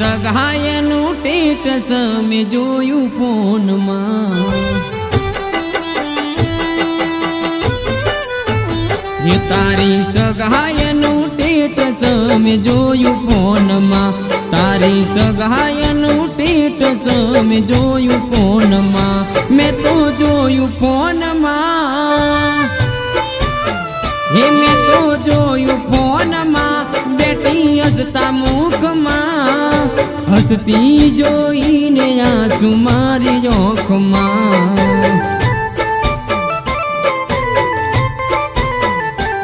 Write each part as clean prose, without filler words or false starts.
સગાયનું ટેટસ મેં જોયું ફોનમાં એ તારી સગાયનું ટેટસ મેં જોયું ફોનમાં તારી સગાયનું ટેટસ મેં જોયું ફોનમાં મેં તો જોયું ફોનમાં હે મેં તો જોયું ફોનમાં બેટી હસતા મુખમાં હસતી જોઈને આંસુ મારી આંખમાં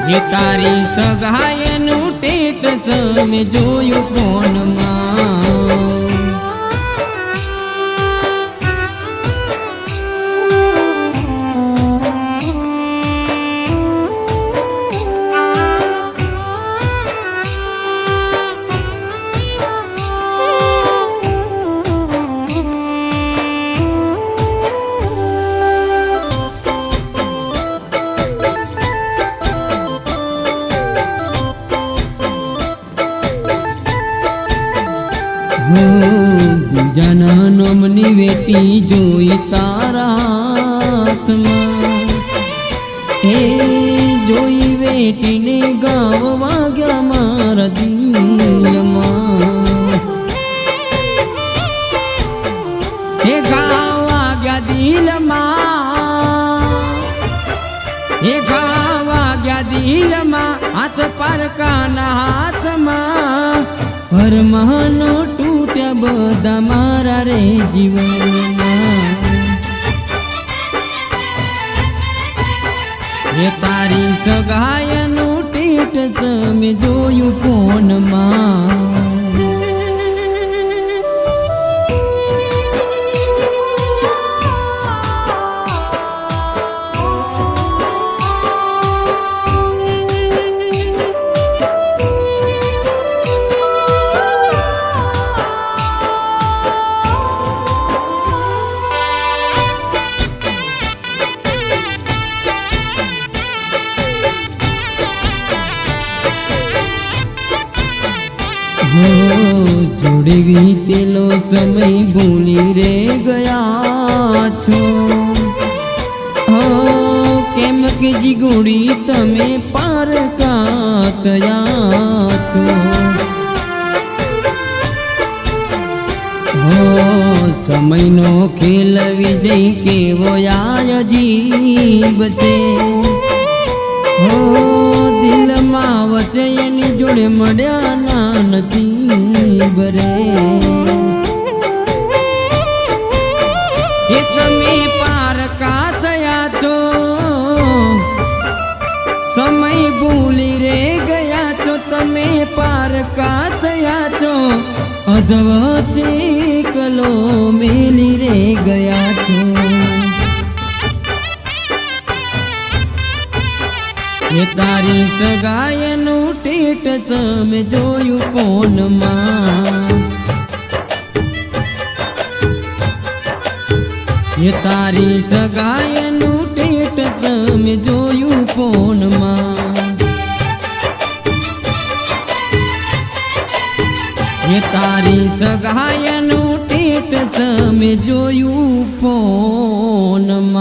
હે તારી સગાયનું ટેટસ મેં જોયું ફોનમાં બીજાના નામની વેટી જોઈ તારા હાથમાં એ જોઈ વેટીને ગાવ વાગ્યા મારા દિલમાં એ ગાવ વાગ્યા દિલમાં એ ગાવ વાગ્યા દિલમાં હાથ પારકાના હાથમાં પરમાનો તૂટ્યા બધા મારા રે જીવનમાં એ તારી સગાયનું ટેટસ મેં જોયું ફોનમાં જોડે વીતેલો સમય ભૂલી રે ગયા છો કેમ કે જીગુડી તમે પારકા થયા છો સમયનો ખેલ વિજય કેવો અજીબ છે દિલમાં વસે એની જોડે મળ્યા ના નથી બરે એ તમે પારકા થયા છો સમય ભૂલી રે ગયા છો તમે પારકા થયા છો અધવચ્ચે કલો મેલી રે ગયા છો એ તારી સગાયનું ટેટસ મેં જોયું ફોનમાં એ તારી સગાયનું ટેટસ મેં જોયું ફોનમાં એ તારી સગાયનું ટેટસ મેં જોયું ફોનમાં